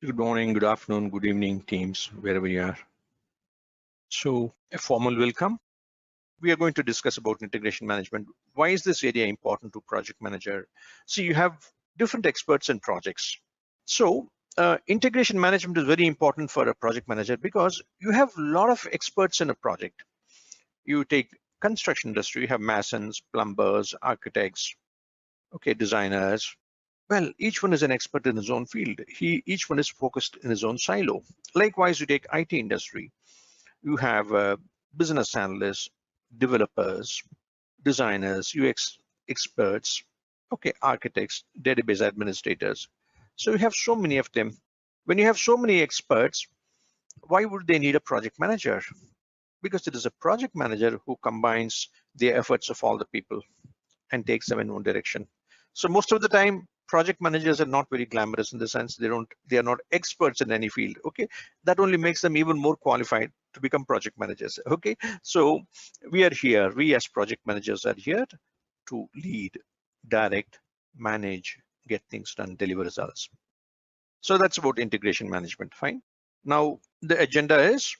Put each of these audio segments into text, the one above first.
Good morning, good afternoon, good evening, teams, wherever you are. So, a formal welcome. We are going to discuss about integration management. Why is this area important to project manager? So, you have different experts in projects. So, integration management is very important for a project manager because you have a lot of experts in a project. You take construction industry, you have masons, plumbers, architects, okay, designers. Well, each one is an expert in his own field. Each one is focused in his own silo. Likewise, you take IT industry. You have business analysts, developers, designers, UX experts, okay, architects, database administrators. So you have so many of them. When you have so many experts, why would they need a project manager? Because it is a project manager who combines the efforts of all the people and takes them in one direction. So most of the time, project managers are not very glamorous in the sense they are not experts in any field. Okay, that only makes them even more qualified to become project managers. Okay, so we as project managers are here to lead, direct, manage, get things done, deliver results. So that's about integration management. Fine. Now the agenda is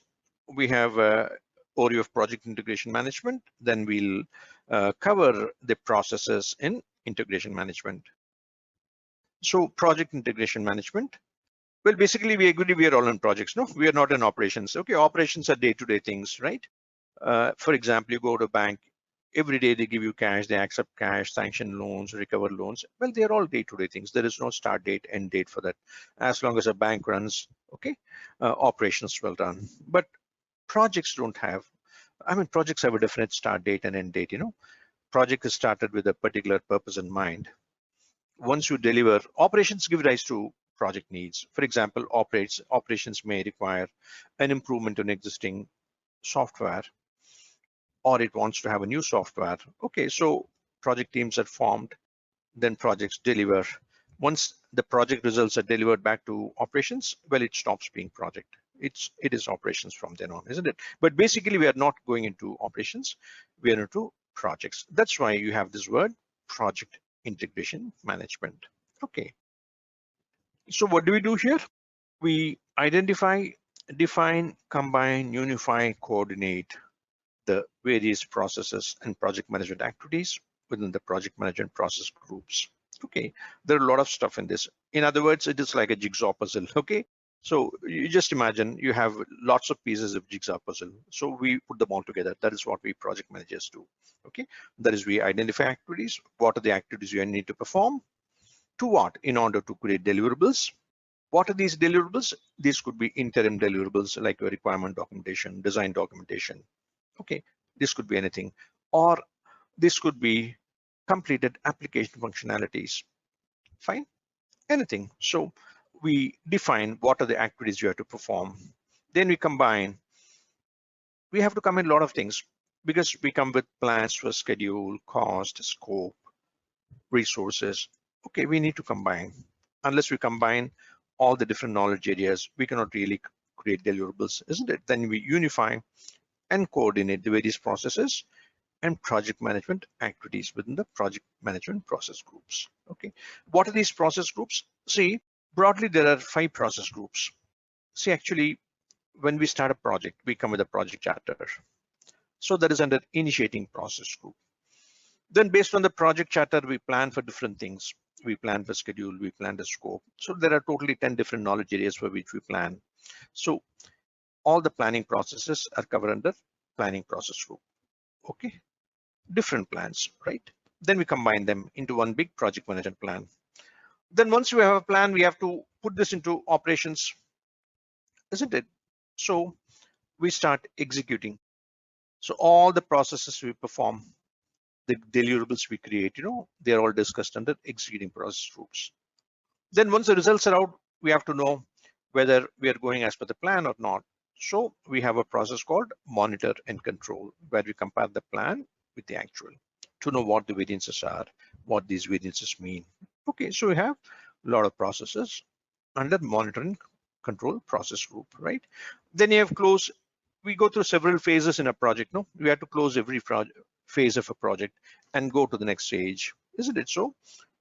we have a overview of project integration management. Then we'll cover the processes in integration management. So project integration management. Well, basically we agree we are all in projects. No, we are not in operations. Okay, operations are day-to-day things, right? For example, you go to a bank. Every day they give you cash, they accept cash, sanction loans, recover loans. Well, they're all day-to-day things. There is no start date, end date for that. As long as a bank runs, okay, operations will run. But projects don't have, projects have a definite start date and end date. Project is started with a particular purpose in mind. Once you deliver, operations give rise to project needs. For example, operations may require an improvement in existing software, or it wants to have a new software. Okay, so project teams are formed, then projects deliver. Once the project results are delivered back to operations, well, it stops being project. It is operations from then on, isn't it? But basically, we are not going into operations. We are into projects. That's why you have this word, project integration management. Okay. So what do we do here? We identify, define, combine, unify, coordinate the various processes and project management activities within the project management process groups. Okay, there are a lot of stuff in this. In other words, it is like a jigsaw puzzle. Okay, so you just imagine you have lots of pieces of jigsaw puzzle. So we put them all together. That is what we project managers do. Okay, that is we identify activities. What are the activities you need to perform? To what? In order to create deliverables. What are these deliverables? These could be interim deliverables like your requirement documentation, design documentation. Okay, this could be anything, or this could be completed application functionalities. Fine, anything. So we define what are the activities you have to perform. Then we combine. We have to combine a lot of things because we come with plans for schedule, cost, scope, resources. Okay, we need to combine. Unless we combine all the different knowledge areas, we cannot really create deliverables, isn't it? Then we unify and coordinate the various processes and project management activities within the project management process groups. Okay, what are these process groups? See, broadly, there are 5 process groups. See, actually, when we start a project, we come with a project charter. So that is under initiating process group. Then based on the project charter, we plan for different things. We plan for schedule, we plan the scope. So there are totally 10 different knowledge areas for which we plan. So all the planning processes are covered under planning process group. Okay, different plans, right? Then we combine them into one big project management plan. Then once we have a plan, we have to put this into operations, isn't it? So we start executing. So all the processes we perform, the deliverables we create, they're all discussed under executing process groups. Then once the results are out, we have to know whether we are going as per the plan or not. So we have a process called monitor and control, where we compare the plan with the actual to know what the variances are, what these variances mean. Okay, so we have a lot of processes under monitoring control process group, right? Then you have close. We go through several phases in a project. No, we have to close every phase of a project and go to the next stage, isn't it? So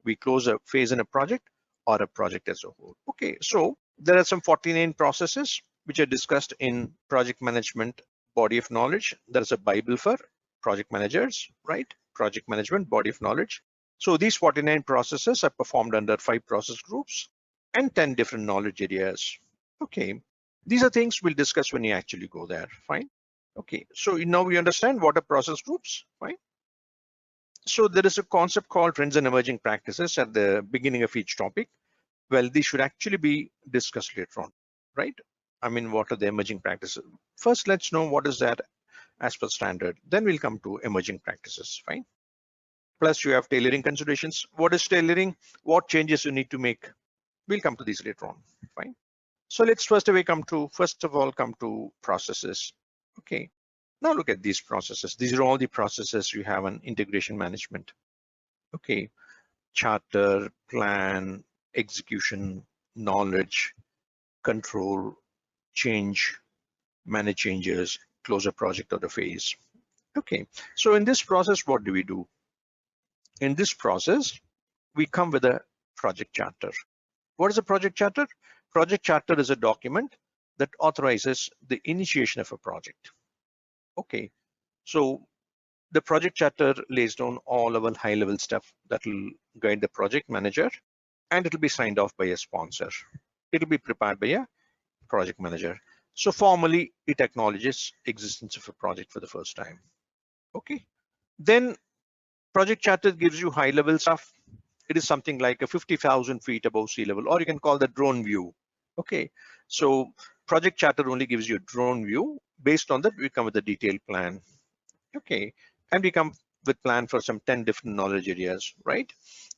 we close a phase in a project or a project as a whole. Okay, so There are some 49 processes which are discussed in project management body of knowledge. There is a Bible for project managers, right? Project management body of knowledge. So these 49 processes are performed under 5 process groups and 10 different knowledge areas. Okay, these are things we'll discuss when you actually go there. Fine. Okay, so now we understand what are process groups. Fine. So there is a concept called trends and emerging practices at the beginning of each topic. Well, these should actually be discussed later on, right? I mean, what are the emerging practices? First, let's know what is that as per standard. Then we'll come to emerging practices, fine? Plus you have tailoring considerations. What is tailoring? What changes you need to make? We'll come to these later on, fine? So let's first of all come to processes. Okay, now look at these processes. These are all the processes you have in integration management. Okay, charter, plan, execution, knowledge, control, change, manage changes, close a project or a phase. Okay, so in this process, what do we do? In this process, we come with a project charter. What is a project charter? Project charter is a document that authorizes the initiation of a project. Okay, so the project charter lays down all our high-level stuff that will guide the project manager, and it will be signed off by a sponsor. It will be prepared by a project manager. So formally, it acknowledges existence of a project for the first time. Okay, then project charter gives you high-level stuff. It is something like a 50,000 feet above sea level, or you can call that drone view. Okay, so project charter only gives you a drone view. Based on that, we come with a detailed plan. Okay, and we come with plan for some 10 different knowledge areas, right?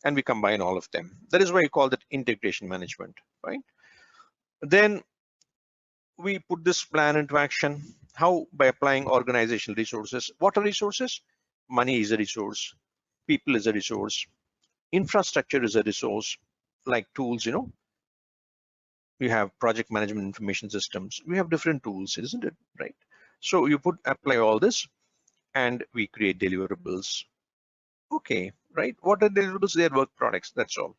And we combine all of them. That is why you call that integration management, right? Then we put this plan into action. How? By applying organizational resources. What are resources? Money is a resource, people is a resource, infrastructure is a resource, like tools, you have project management information systems, we have different tools, isn't it, right? So you apply all this and we create deliverables. Okay, right? What are deliverables? They are work products, that's all.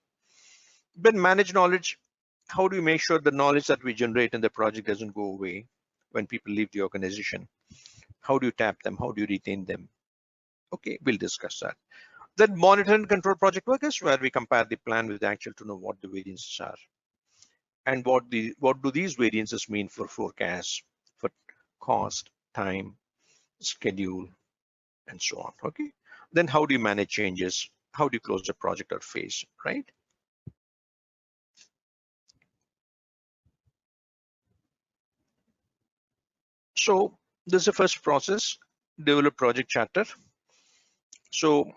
Then manage knowledge. How do you make sure the knowledge that we generate in the project doesn't go away when people leave the organization? How do you tap them? How do you retain them? Okay, we'll discuss that. Then monitor and control project work is where we compare the plan with the actual to know what the variances are. And what do these variances mean for forecasts, for cost, time, schedule, and so on. Okay. Then how do you manage changes? How do you close a project or phase, right? So this is the first process, develop project charter. So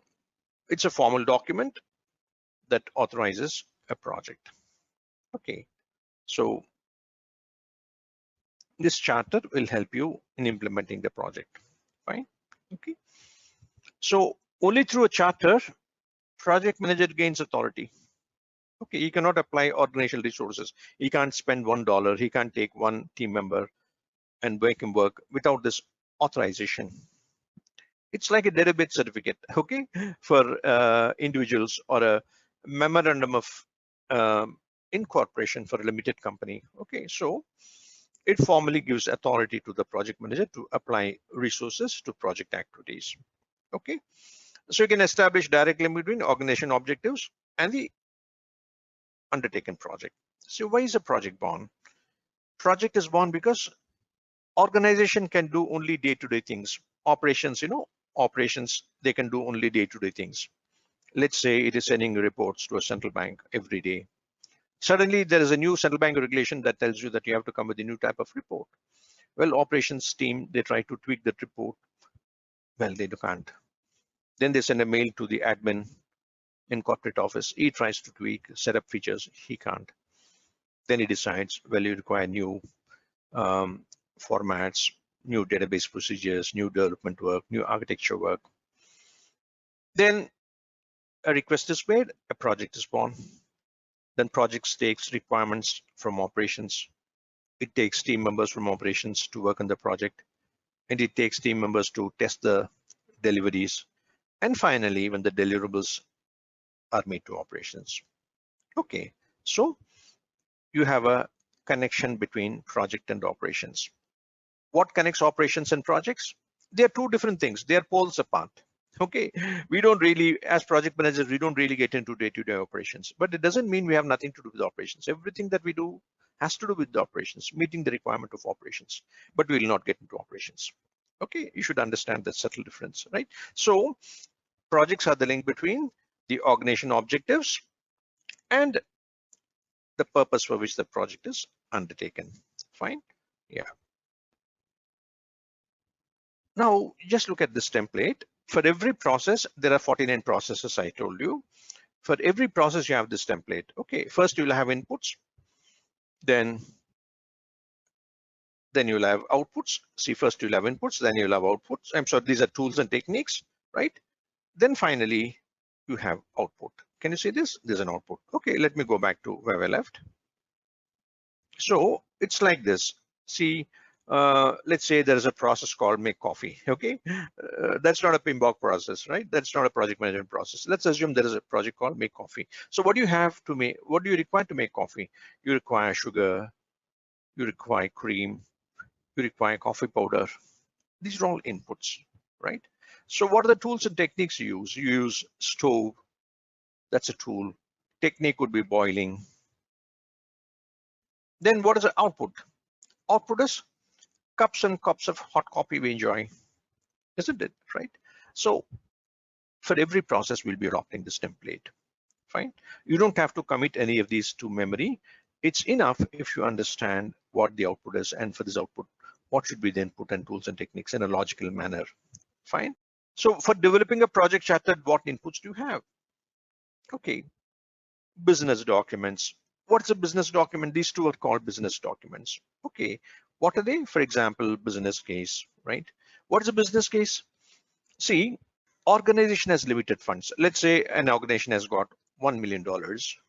it's a formal document that authorizes a project. Okay. So this charter will help you in implementing the project. Fine. Okay. So only through a charter, project manager gains authority. Okay, he cannot apply organizational resources. He can't spend $1. He can't take one team member and make him work without this authorization. It's like a database certificate, okay, for individuals, or a memorandum of incorporation for a limited company. Okay, so it formally gives authority to the project manager to apply resources to project activities. Okay, so you can establish direct link between organization objectives and the undertaken project. So why is a project born? Project is born because organization can do only day-to-day things. Operations, operations, they can do only day-to-day things. Let's say it is sending reports to a central bank every day. Suddenly there is a new central bank regulation that tells you that you have to come with a new type of report. Well, operations team, they try to tweak that report. Well, they can't. Then they send a mail to the admin in corporate office. He tries to tweak, set up features. He can't. Then he decides, well, you require new formats, new database procedures, new development work, new architecture work. Then a request is made, a project is born. Then projects takes requirements from operations. It takes team members from operations to work on the project, and it takes team members to test the deliveries. And finally, when the deliverables are made to operations. Okay, so you have a connection between project and operations. What connects operations and projects? They are two different things. They are poles apart. Okay, we don't really, as project managers, we don't really get into day-to-day operations, but it doesn't mean we have nothing to do with operations. Everything that we do has to do with the operations, meeting the requirement of operations, but we will not get into operations. Okay, you should understand that subtle difference, right? So projects are the link between the organization objectives and the purpose for which the project is undertaken. Fine, yeah. Now just look at this template. For every process, there are 49 processes I told you. For every process, you have this template. Okay, first you'll have inputs, then you'll have outputs. See, first you'll have inputs, then you'll have outputs. I'm sorry, these are tools and techniques, right? Then finally, you have output. Can you see this? There's an output. Okay, let me go back to where I left. So it's like this. See, let's say there is a process called make coffee. Okay, that's not a PMBOK process, right? That's not a project management process. Let's assume there is a project called make coffee. So what do you have to make? What do you require to make coffee? You require sugar, you require cream, you require coffee powder. These are all inputs, right? So what are the tools and techniques you use? You use stove. That's a tool. Technique would be boiling. Then what is the output? Output is cups and cups of hot coffee we enjoy, isn't it, right? So for every process, we'll be adopting this template, fine? You don't have to commit any of these to memory. It's enough if you understand what the output is, and for this output, what should be the input and tools and techniques in a logical manner, fine? So for developing a project charter, what inputs do you have? Okay, business documents. What's a business document? These two are called business documents. Okay, what are they? For example, business case, right? What is a business case? See, organization has limited funds. Let's say an organization has got $1 million,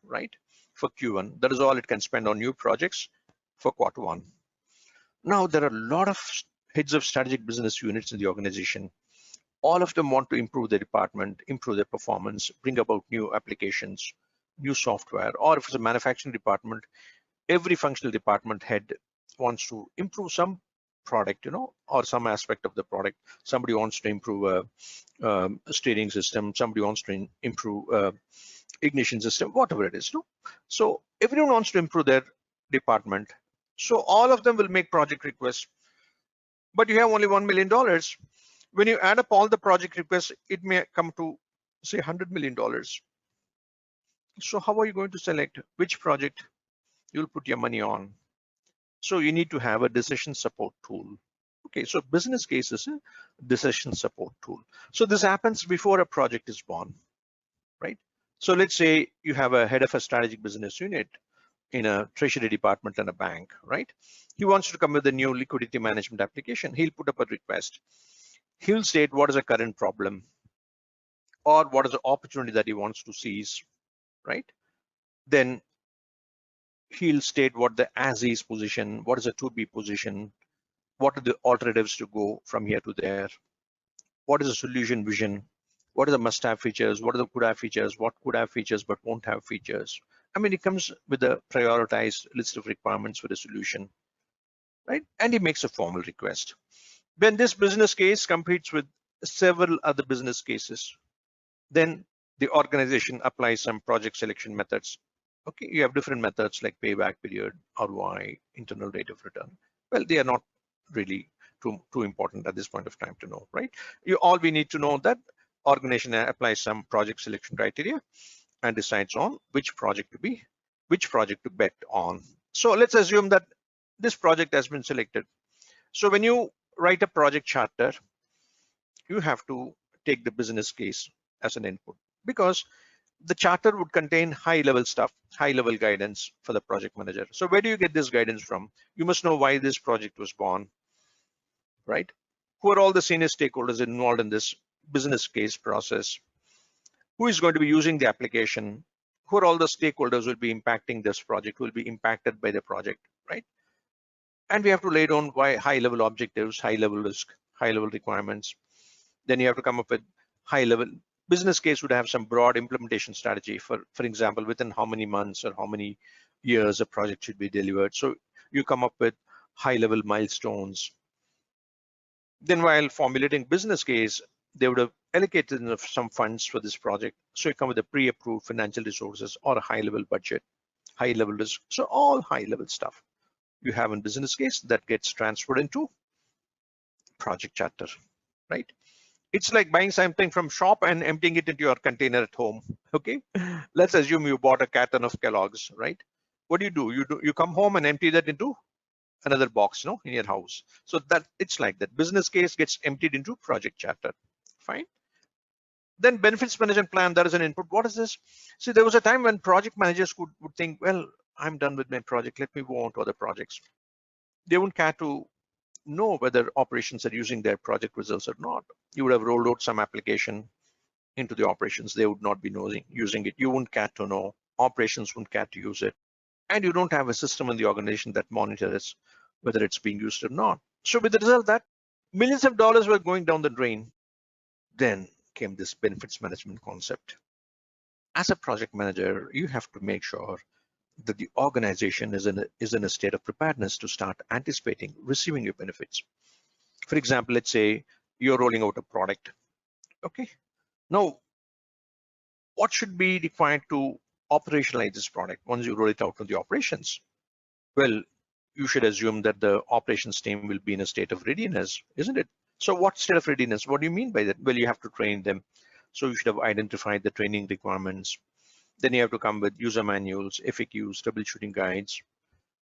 right? For Q1, that is all it can spend on new projects for Q1. Now there are a lot of heads of strategic business units in the organization. All of them want to improve their department, improve their performance, bring about new applications, new software, or if it's a manufacturing department, every functional department head wants to improve some product, or some aspect of the product. Somebody wants to improve a steering system, somebody wants to improve ignition system, whatever it is. So everyone wants to improve their department. So all of them will make project requests, but you have only $1 million. When you add up all the project requests, it may come to say $100 million. So how are you going to select which project you'll put your money on? So you need to have a decision support tool. Okay, so business case is a decision support tool. So this happens before a project is born, right? So let's say you have a head of a strategic business unit in a treasury department and a bank, right? He wants to come with a new liquidity management application. He'll put up a request. He'll state what is the current problem or what is the opportunity that he wants to seize, right? Then he'll state what the as is position, what is the to be position, what are the alternatives to go from here to there, what is the solution vision, what are the must have features, what are the could have features, what could have features but won't have features. I mean, it comes with a prioritized list of requirements for the solution, right? And he makes a formal request. When this business case competes with several other business cases, then the organization applies some project selection methods. Okay, you have different methods like payback period, ROI, internal rate of return. Well, they are not really too important at this point of time to know, right? All we need to know that organization applies some project selection criteria and decides on which project to bet on. So let's assume that this project has been selected. So when you write a project charter, you have to take the business case as an input, because the charter would contain high-level stuff, high-level guidance for the project manager. So where do you get this guidance from? You must know why this project was born, right? Who are all the senior stakeholders involved in this business case process? Who is going to be using the application? Who are all the stakeholders who will be impacting this project, who will be impacted by the project, right? And we have to lay down why high-level objectives, high-level risk, high-level requirements. Then you have to come up with high-level business case would have some broad implementation strategy. For example, within how many months or how many years a project should be delivered. So you come up with high-level milestones. Then while formulating business case, they would have allocated some funds for this project. So you come with a pre-approved financial resources or a high-level budget, high-level risk. So all high-level stuff you have in business case that gets transferred into project charter, right? It's like buying something from shop and emptying it into your container at home. Okay, let's assume you bought a carton of Kellogg's, right? What do? You come home and empty that into another box, no, in your house. So that it's like that. Business case gets emptied into project charter. Fine. Then benefits management plan, there is an input. What is this? See, there was a time when project managers would think, well, I'm done with my project. Let me move on to other projects. They wouldn't care to know whether operations are using their project results or not. You would have rolled out some application into the operations. They would not be using it. You wouldn't care to know. Operations wouldn't care to use it. And you don't have a system in the organization that monitors whether it's being used or not. So with the result that millions of dollars were going down the drain, then came this benefits management concept. As a project manager, you have to make sure that the organization is in a state of preparedness to start anticipating receiving your benefits. For example, let's say you're rolling out a product. Okay. Now, what should be required to operationalize this product once you roll it out to the operations? Well, you should assume that the operations team will be in a state of readiness, isn't it? So what state of readiness? What do you mean by that? Well, you have to train them. So you should have identified the training requirements. Then you have to come with user manuals, FAQs, troubleshooting guides.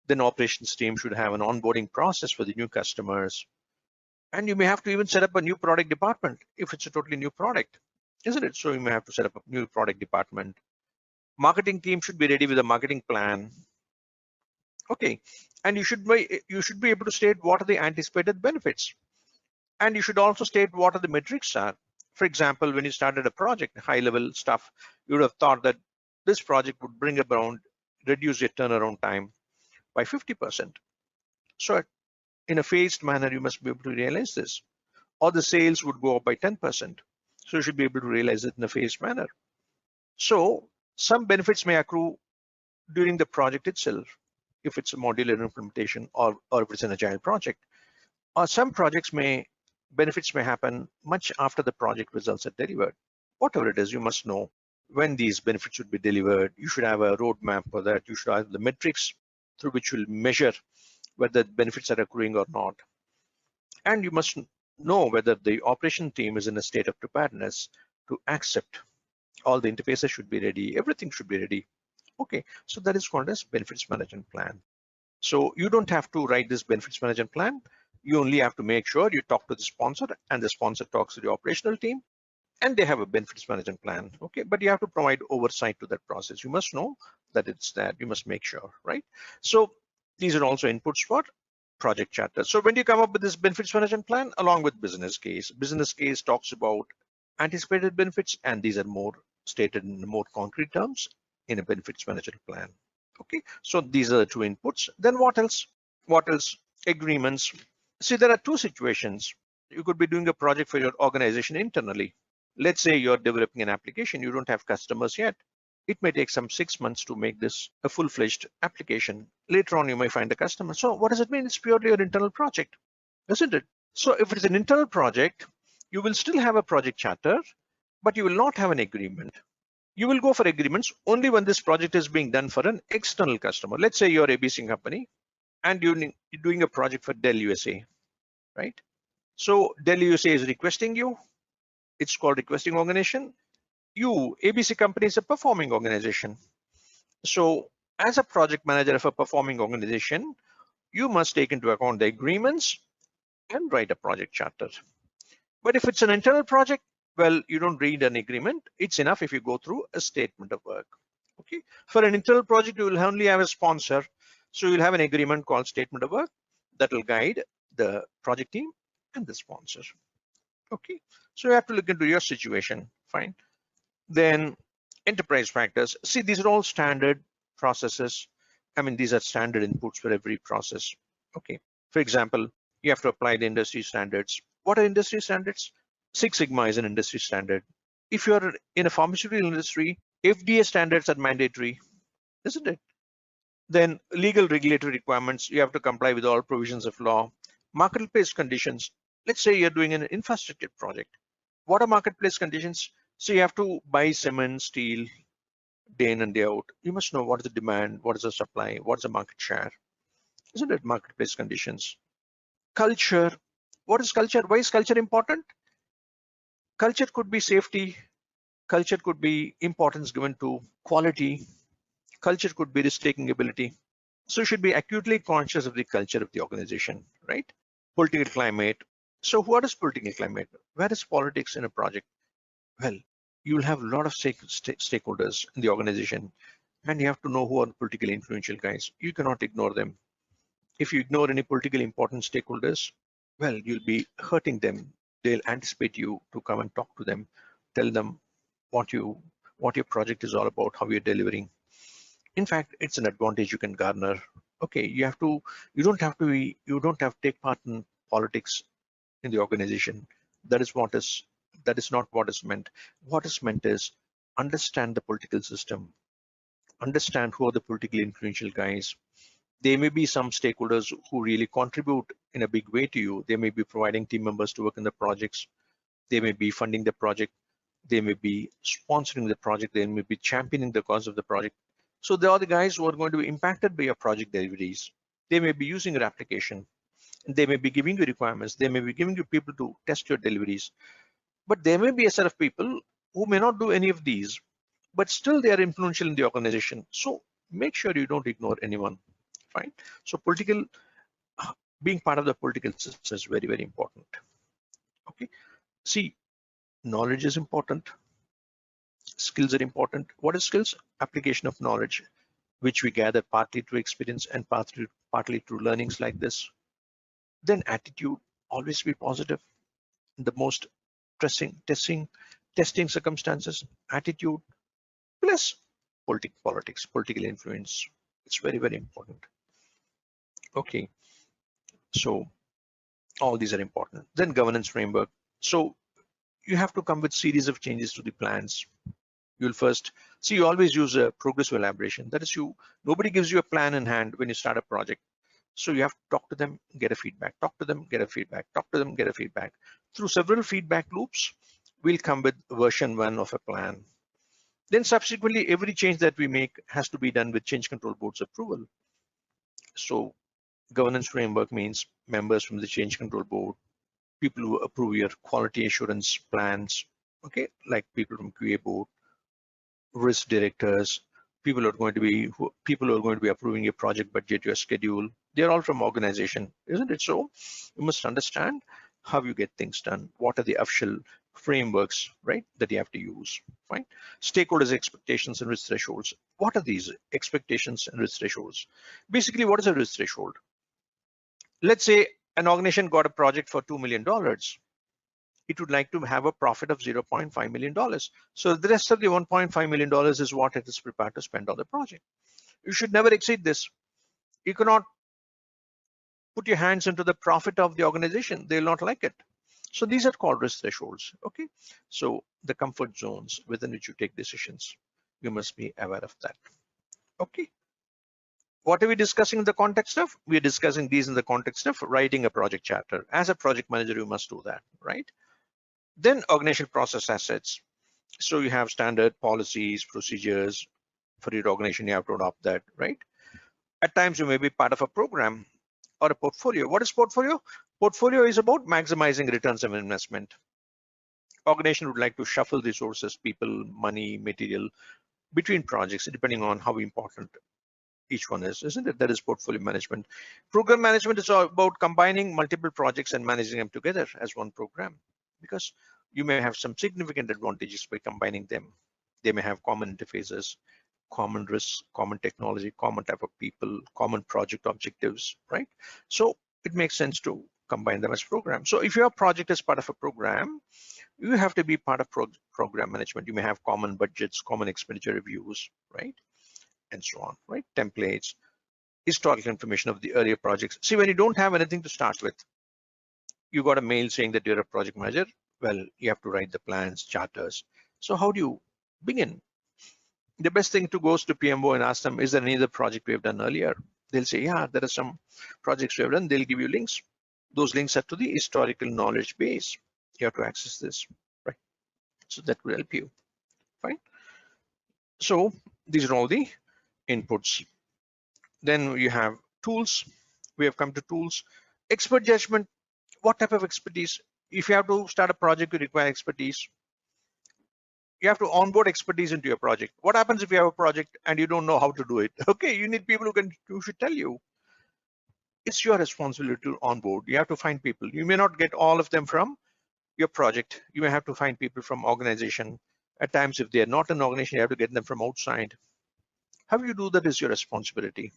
Then operations team should have an onboarding process for the new customers. And you may have to even set up a new product department if it's a totally new product, isn't it? So you may have to set up a new product department. Marketing team should be ready with a marketing plan. Okay, and you should be able to state what are the anticipated benefits. And you should also state what are the metrics are. For example, when you started a project, high level stuff, you would have thought that this project would bring around, reduce your turnaround time by 50%. So in a phased manner, you must be able to realize this. Or the sales would go up by 10%. So you should be able to realize it in a phased manner. So some benefits may accrue during the project itself, if it's a modular implementation or if it's an agile project. Or some benefits may happen much after the project results are delivered. Whatever it is, you must know when these benefits should be delivered. You should have a roadmap for that. You should have the metrics through which you'll measure whether benefits are accruing or not. And you must know whether the operation team is in a state of preparedness to accept. All the interfaces should be ready. Everything should be ready. Okay, so that is called as benefits management plan. So you don't have to write this benefits management plan. You only have to make sure you talk to the sponsor and the sponsor talks to the operational team and they have a benefits management plan. Okay, but you have to provide oversight to that process. You must know that it's that. You must make sure, right? So these are also inputs for project charter. So when you come up with this benefits management plan along with business case talks about anticipated benefits, and these are more stated in more concrete terms in a benefits management plan. Okay, so these are the two inputs. Then what else? What else? Agreements. See, there are two situations. You could be doing a project for your organization internally. Let's say you're developing an application, you don't have customers yet. It may take some 6 months to make this a full-fledged application. Later on, you may find a customer. So what does it mean? It's purely an internal project, isn't it? So if it's an internal project, you will still have a project charter, but you will not have an agreement. You will go for agreements only when this project is being done for an external customer. Let's say you're ABC company and you're doing a project for Dell USA, right? So Dell USA is requesting you. It's called requesting organization. You, ABC company, is a performing organization. So as a project manager of a performing organization, you must take into account the agreements and write a project charter. But if it's an internal project, well, you don't read an agreement. It's enough if you go through a statement of work. Okay. For an internal project, you will only have a sponsor. So you'll have an agreement called statement of work that will guide the project team and the sponsor. Okay. So you have to look into your situation. Fine. Then enterprise factors. See, these are all standard processes. I mean, these are standard inputs for every process. Okay. For example, you have to apply the industry standards. What are industry standards? Six Sigma is an industry standard. If you're in a pharmaceutical industry, FDA standards are mandatory, isn't it? Then legal regulatory requirements, you have to comply with all provisions of law. Marketplace conditions, let's say you're doing an infrastructure project. What are marketplace conditions? So you have to buy cement, steel, day in and day out. You must know what is the demand, what is the supply, what's the market share. Isn't it marketplace conditions? Culture, what is culture? Why is culture important? Culture could be safety, culture could be importance given to quality, culture could be risk-taking ability. So you should be acutely conscious of the culture of the organization, right? Political climate. So what is political climate? Where is politics in a project? Well, you'll have a lot of stakeholders in the organization, and you have to know who are the politically influential guys. You cannot ignore them. If you ignore any politically important stakeholders, well, you'll be hurting them. They'll anticipate you to come and talk to them, tell them what your project is all about, how you're delivering. In fact, it's an advantage you can garner. Okay, you don't have to take part in politics in the organization. That is not what is meant. What is meant is understand the political system, understand who are the politically influential guys. There may be some stakeholders who really contribute in a big way to you. They may be providing team members to work in the projects. They may be funding the project. They may be sponsoring the project. They may be championing the cause of the project. So they are the guys who are going to be impacted by your project deliveries. They may be using your application. They may be giving you requirements. They may be giving you people to test your deliveries. But there may be a set of people who may not do any of these, but still they are influential in the organization. So make sure you don't ignore anyone. Fine. So being part of the political system is very, very important. Okay. See, knowledge is important. Skills are important. What is skills? Application of knowledge, which we gather partly through experience and partly through learnings like this. Then attitude, always be positive. The most testing circumstances, attitude plus politics, political influence. It's very, very important. Okay, so all these are important. Then governance framework. So you have to come with series of changes to the plans. You'll first see, you always use a progressive elaboration. That is, nobody gives you a plan in hand when you start a project. So you have to talk to them, get a feedback, talk to them, get a feedback, talk to them, get a feedback. Through several feedback loops, we'll come with version 1 of a plan. Then subsequently, every change that we make has to be done with change control board's approval. So governance framework means members from the change control board, people who approve your quality assurance plans, okay, like people from QA board, risk directors, people who are going to be approving your project budget, your schedule. They're all from organization, isn't it? So you must understand how you get things done. What are the official frameworks, right, that you have to use, right? Stakeholders' expectations and risk thresholds. What are these expectations and risk thresholds? Basically, what is a risk threshold? Let's say an organization got a project for $2 million. It would like to have a profit of $0.5 million. So the rest of the $1.5 million is what it is prepared to spend on the project. You should never exceed this. You cannot put your hands into the profit of the organization. They'll not like it. So these are called risk thresholds, okay? So the comfort zones within which you take decisions, you must be aware of that, okay? What are we discussing in the context of? We are discussing these in the context of writing a project charter. As a project manager, you must do that, right? Then organizational process assets. So you have standard policies, procedures for your organization, you have to adopt that, right? At times you may be part of a program or a portfolio. What is portfolio? Portfolio is about maximizing returns of investment. Organization would like to shuffle resources, people, money, material between projects, depending on how important each one is, isn't it? That is portfolio management. Program management is all about combining multiple projects and managing them together as one program, because you may have some significant advantages by combining them. They may have common interfaces, common risks, common technology, common type of people, common project objectives, right? So it makes sense to combine them as programs. So if your project is part of a program, you have to be part of program management. You may have common budgets, common expenditure reviews, right? And so on, right? Templates, historical information of the earlier projects. See, when you don't have anything to start with, you got a mail saying that you're a project manager. Well, you have to write the plans, charters. So how do you begin? the best thing to go is to PMO and ask them, is there any other project we have done earlier? They'll say, yeah, there are some projects we have done. They'll give you links. Those links are to the historical knowledge base. You have to access this, right? So that will help you, fine. So these are all the inputs. Then you have tools. We have come to tools. Expert judgment. What type of expertise? If you have to start a project, you require expertise. You have to onboard expertise into your project. What happens if you have a project and you don't know how to do it? Okay, you need people who should tell you. It's your responsibility to onboard. You have to find people. You may not get all of them from your project. You may have to find people from organization. At times, if they are not an organization, you have to get them from outside. How you do that is your responsibility.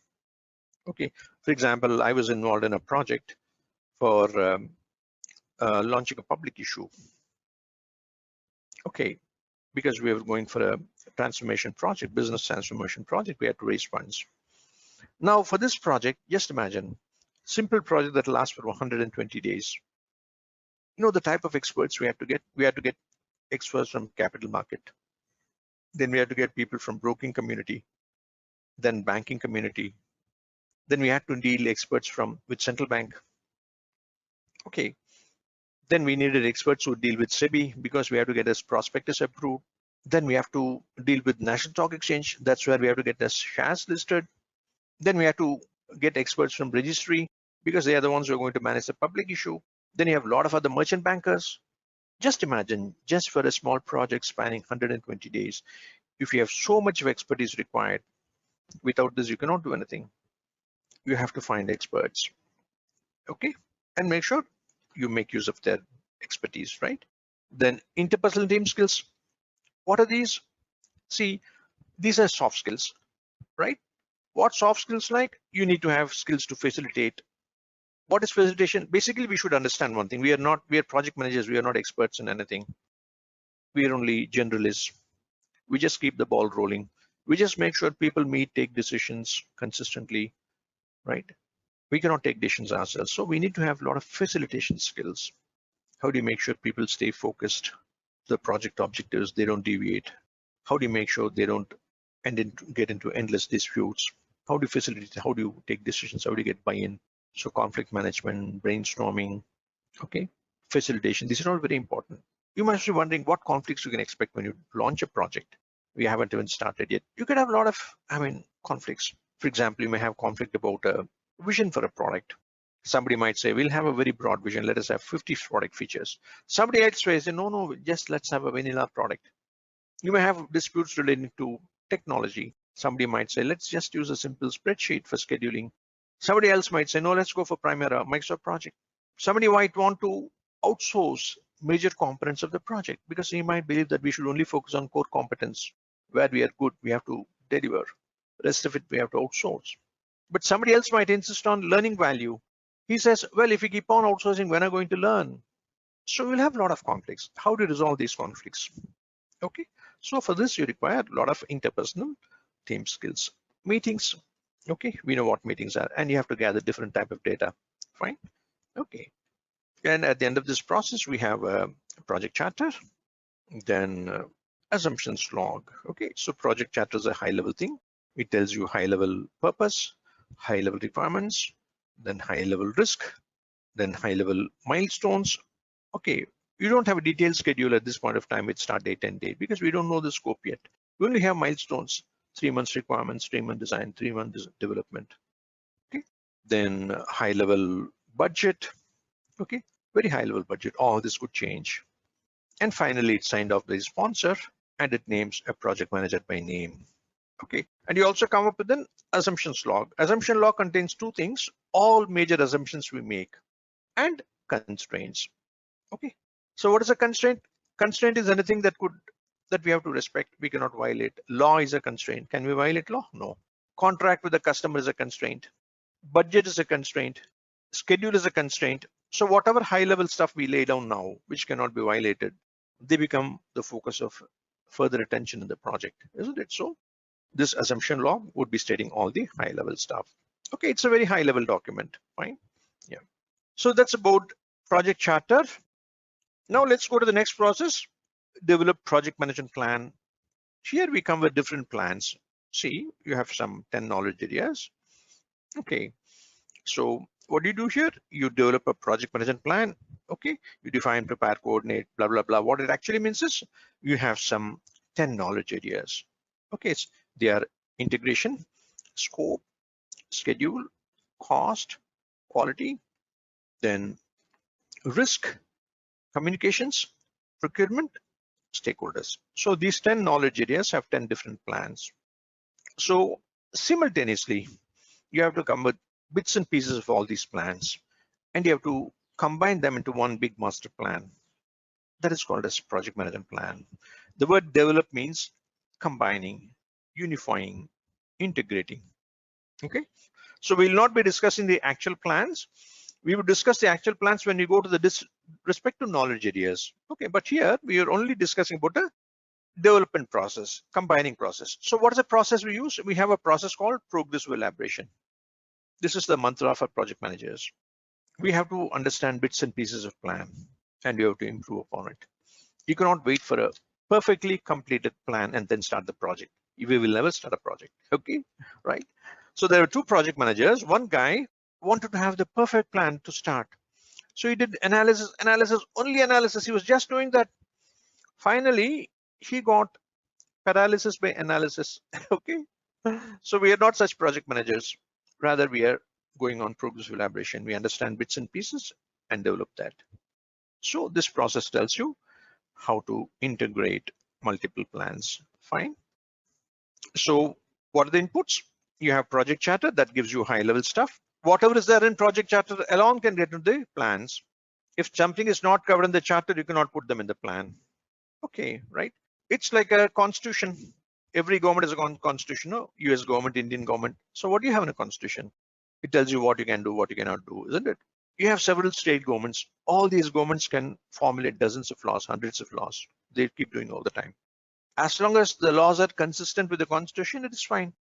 Okay, for example, I was involved in a project for launching a public issue. Okay, because we were going for a transformation project, business transformation project, we had to raise funds. Now for this project, just imagine, simple project that lasts for 120 days. You know the type of experts we have to get? We had to get experts from capital market. Then we had to get people from broking community, then banking community. Then we had to deal experts with central bank. Okay. Then we needed experts who deal with SEBI because we have to get this prospectus approved. Then we have to deal with National Stock Exchange. That's where we have to get the shares listed. Then we have to get experts from registry because they are the ones who are going to manage the public issue. Then you have a lot of other merchant bankers. Just imagine, just for a small project spanning 120 days, if you have so much of expertise required, without this, you cannot do anything. You have to find experts, okay? And make sure you make use of their expertise, right? Then interpersonal team skills. What are these? See, these are soft skills, right? What soft skills like? You need to have skills to facilitate. What is facilitation? Basically, we should understand one thing. We are project managers. We are not experts in anything. We are only generalists. We just keep the ball rolling. We just make sure people meet, take decisions consistently, right? We cannot take decisions ourselves. So we need to have a lot of facilitation skills. How do you make sure people stay focused? The project objectives, they don't deviate. How do you make sure they don't get into endless disputes? How do you facilitate? How do you take decisions? How do you get buy-in? So conflict management, brainstorming, okay, facilitation. These are all very important. You must be wondering what conflicts you can expect when you launch a project. We haven't even started yet. You could have a lot of, conflicts. For example, you may have conflict about a vision for a product. Somebody might say, we'll have a very broad vision. Let us have 50 product features. Somebody else says, no, just let's have a vanilla product. You may have disputes relating to technology. Somebody might say, let's just use a simple spreadsheet for scheduling. Somebody else might say, no, let's go for Primera, Microsoft project. Somebody might want to outsource major components of the project because he might believe that we should only focus on core competence. Where we are good, we have to deliver. The rest of it, we have to outsource. But somebody else might insist on learning value. He says, well, if we keep on outsourcing, when are we going to learn? So we'll have a lot of conflicts. How to resolve these conflicts? Okay, so for this, you require a lot of interpersonal team skills. Meetings, okay, we know what meetings are, and you have to gather different type of data, fine, okay. And at the end of this process, we have a project charter, then assumptions log, okay. So project charter is a high-level thing. It tells you high-level purpose, high-level requirements, then high-level risk, then high-level milestones, okay. You don't have a detailed schedule at this point of time with start date, end date, because we don't know the scope yet. We only have milestones, 3 months requirements, 3-month design, 3-month development. Okay. Then high level budget. Okay. Very high level budget. All this could change. And finally, it's signed off by the sponsor and it names a project manager by name. Okay. And you also come up with an assumptions log. Assumption log contains 2 things, all major assumptions we make and constraints. Okay. So what is a constraint? Constraint is anything that we have to respect. We cannot violate. Law is a constraint. Can we violate law? No. Contract with the customer is a constraint. Budget is a constraint. Schedule is a constraint. So whatever high level stuff we lay down now, which cannot be violated, they become the focus of further attention in the project, isn't it? So this assumption log would be stating all the high level stuff. Okay, it's a very high level document, fine. Yeah. So that's about project charter. Now let's go to the next process, develop project management plan Here we come with different plans. See, you have some 10 knowledge areas. Okay, so what do you do here? You develop a project management plan. Okay, you define, prepare, coordinate, blah, blah, blah. What it actually means is you have some 10 knowledge areas. Okay, they are integration, scope, schedule, cost, quality, then risk, communications, procurement, stakeholders. So these 10 knowledge areas have 10 different plans. So simultaneously, you have to come with bits and pieces of all these plans, and you have to combine them into one big master plan. That is called as project management plan. The word develop means combining, unifying, integrating. Okay, so we'll not be discussing the actual plans. We will discuss the actual plans when we go to the respective knowledge areas. Okay, but here we are only discussing about a development process, combining process. So what is the process we use? We have a process called progressive elaboration. This is the mantra for project managers. We have to understand bits and pieces of plan, and we have to improve upon it. You cannot wait for a perfectly completed plan and then start the project. We will never start a project. Okay, right? So there are two project managers. One guy wanted to have the perfect plan to start. So he did analysis, only analysis. He was just doing that. Finally, he got paralysis by analysis. Okay, so we are not such project managers. Rather, we are going on progressive elaboration. We understand bits and pieces and develop that. So this process tells you how to integrate multiple plans. Fine. So what are the inputs? You have project charter that gives you high level stuff. Whatever is there in project charter alone can get into the plans. If something is not covered in the charter, you cannot put them in the plan. Okay, right? It's like a constitution. Every government has a constitution, no? US government, Indian government. So what do you have in a constitution? It tells you what you can do, what you cannot do, isn't it? You have several state governments. All these governments can formulate dozens of laws, hundreds of laws. They keep doing all the time. As long as the laws are consistent with the constitution, it is fine.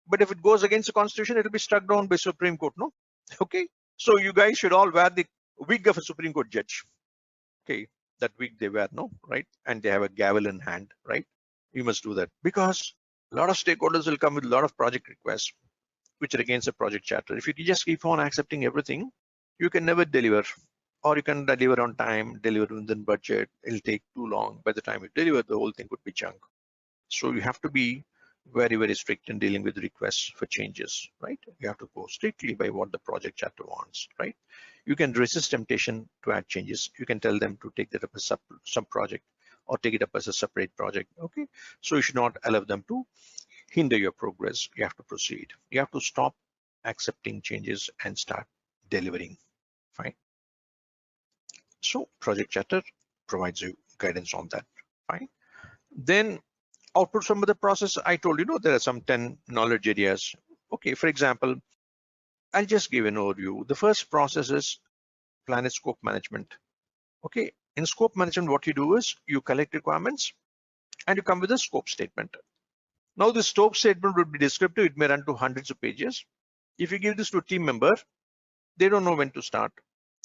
But if it goes against the constitution, it will be struck down by Supreme Court, no? Okay. So you guys should all wear the wig of a Supreme Court judge. Okay, that wig they wear, no, right? And they have a gavel in hand, right? You must do that because a lot of stakeholders will come with a lot of project requests, which are against the project charter. If you just keep on accepting everything, you can never deliver, or you can deliver on time, deliver within budget. It'll take too long. By the time you deliver, the whole thing could be junk. So you have to be very, very strict in dealing with requests for changes, right? You have to go strictly by what the project charter wants, right? You can resist temptation to add changes. You can tell them to take that up as some project or take it up as a separate project, okay? So you should not allow them to hinder your progress. You have to proceed. You have to stop accepting changes and start delivering, fine? So project charter provides you guidance on that, fine? Then output from the process, I told you, there are some 10 knowledge areas. Okay, for example, I'll just give an overview. The first process is plan and scope management. Okay, in scope management, what you do is you collect requirements and you come with a scope statement. Now the scope statement would be descriptive. It may run to hundreds of pages. If you give this to a team member, they don't know when to start,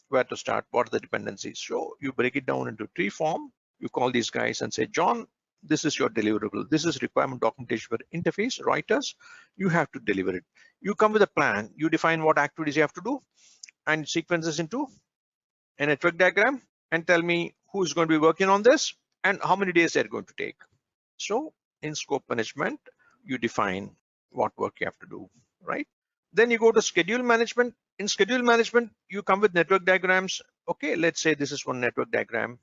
where to start, what are the dependencies. So you break it down into tree form. You call these guys and say, John, this is your deliverable. This is requirement documentation for interface writers. You have to deliver it. You come with a plan. You define what activities you have to do and sequences into a network diagram and tell me who's going to be working on this and how many days they're going to take. So in scope management, you define what work you have to do, right? Then you go to schedule management. In schedule management, you come with network diagrams. Okay, let's say this is one network diagram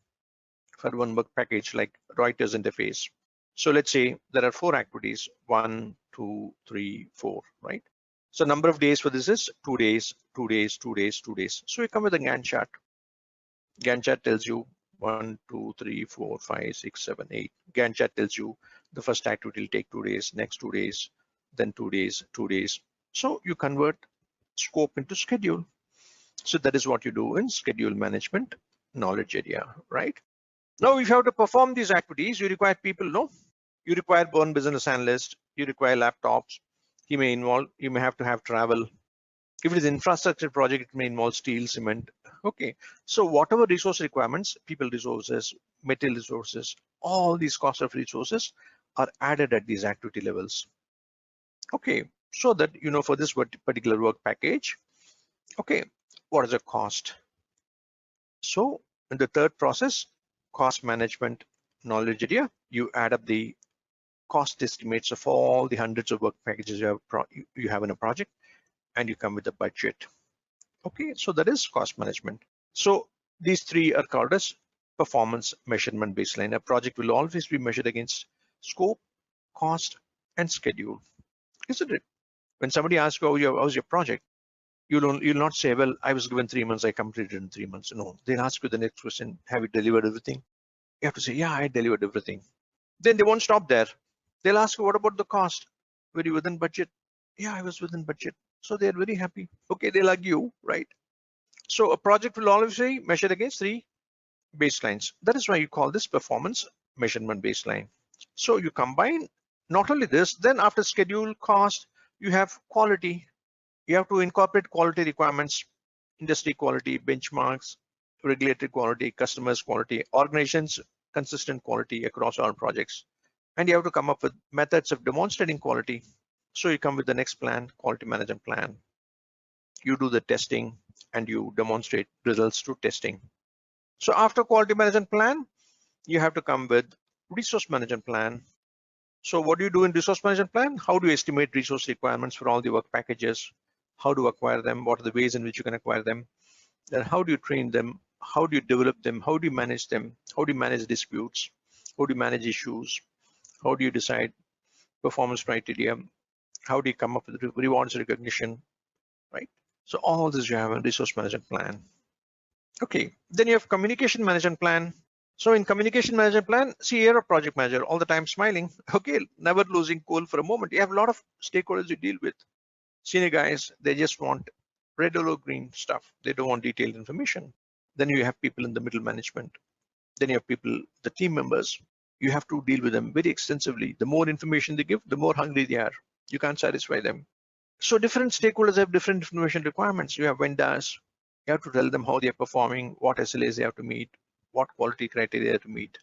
for one work package like Reuters interface. So let's say there are 4 activities, 1, 2, 3, 4, right? So number of days for this is 2 days, 2 days, 2 days, 2 days. So you come with a Gantt chart. Gantt chart tells you 1, 2, 3, 4, 5, 6, 7, 8. Gantt chart tells you the first activity will take 2 days, next 2 days, then 2 days, 2 days. So you convert scope into schedule. So that is what you do in schedule management knowledge area, right? Now, if you have to perform these activities, you require people, no? You require one business analyst, you require laptops, you may have to have travel. If it is infrastructure project, it may involve steel, cement. Okay, so whatever resource requirements, people resources, material resources, all these cost of resources are added at these activity levels. Okay, so that you know for this particular work package, okay, what is the cost? So in the third process, cost management knowledge area, you add up the cost estimates of all the hundreds of work packages you have in a project, and you come with a budget. Okay, so that is cost management. So these three are called as performance measurement baseline. A project will always be measured against scope, cost, and schedule, isn't it? When somebody asks you how's your project, you'll not say, well, I was given 3 months, I completed in 3 months. No, they'll ask you the next question, have you delivered everything? You have to say, yeah, I delivered everything. Then they won't stop there. They'll ask you, what about the cost? Were you within budget? Yeah, I was within budget. So they're very happy. Okay, they'll argue, right? So a project will always be measured against three baselines. That is why you call this performance measurement baseline. So you combine not only this, then after schedule, cost, you have quality. You have to incorporate quality requirements, industry quality, benchmarks, regulatory quality, customers quality, organizations consistent quality across all projects. And you have to come up with methods of demonstrating quality. So you come with the next plan, quality management plan. You do the testing and you demonstrate results through testing. So after quality management plan, you have to come with resource management plan. So what do you do in resource management plan? How do you estimate resource requirements for all the work packages? How to acquire them? What are the ways in which you can acquire them? Then how do you train them? How do you develop them? How do you manage them? How do you manage disputes? How do you manage issues? How do you decide performance criteria? How do you come up with rewards recognition, right? So all this you have a resource management plan. Okay, then you have communication management plan. So in communication management plan, see, you're a project manager all the time smiling. Okay, never losing cool for a moment. You have a lot of stakeholders you deal with. Senior guys, they just want red or green stuff. They don't want detailed information. Then you have people in the middle management. Then you have people, the team members. You have to deal with them very extensively. The more information they give, the more hungry they are. You can't satisfy them. So different stakeholders have different information requirements. You have vendors. You have to tell them how they are performing, what SLAs they have to meet, what quality criteria they have to meet.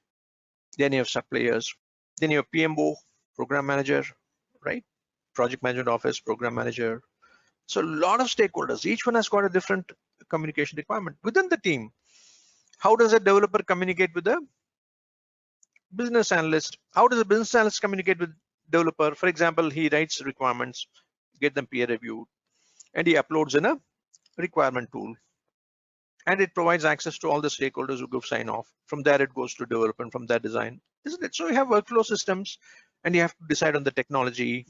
Then you have suppliers. Then you have PMO, program manager, right? Project management office, program manager. So a lot of stakeholders. Each one has got a different communication requirement within the team. How does a developer communicate with a business analyst? How does a business analyst communicate with developer? For example, he writes requirements, get them peer reviewed, and he uploads in a requirement tool. And it provides access to all the stakeholders who give sign off. From there, it goes to development, from that design, isn't it? So you have workflow systems and you have to decide on the technology,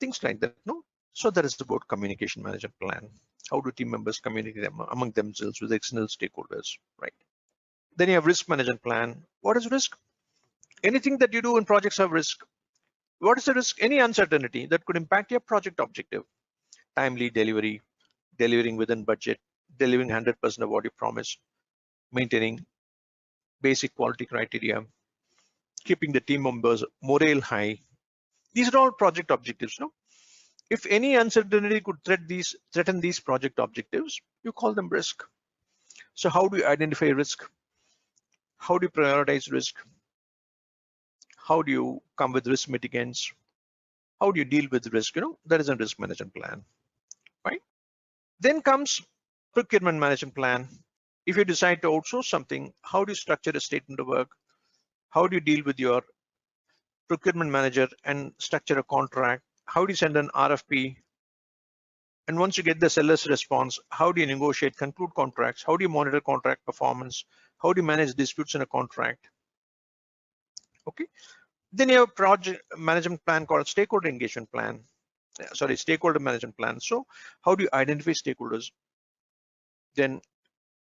things like that, no? So that is about communication management plan. How do team members communicate among themselves with external stakeholders, right? Then you have risk management plan. What is risk? Anything that you do in projects have risk. What is the risk? Any uncertainty that could impact your project objective. Timely delivery, delivering within budget, delivering 100% of what you promised, maintaining basic quality criteria, keeping the team members morale high. These are all project objectives. No? If any uncertainty could threaten these project objectives, you call them risk. So how do you identify risk? How do you prioritize risk? How do you come with risk mitigants? How do you deal with risk? That is a risk management plan, right? Then comes procurement management plan. If you decide to outsource something, how do you structure a statement of work? How do you deal with your procurement manager and structure a contract? How do you send an RFP? And once you get the seller's response, how do you negotiate, conclude contracts? How do you monitor contract performance? How do you manage disputes in a contract? Okay. Then you have a project management plan called stakeholder engagement plan. Sorry, stakeholder management plan. So how do you identify stakeholders? Then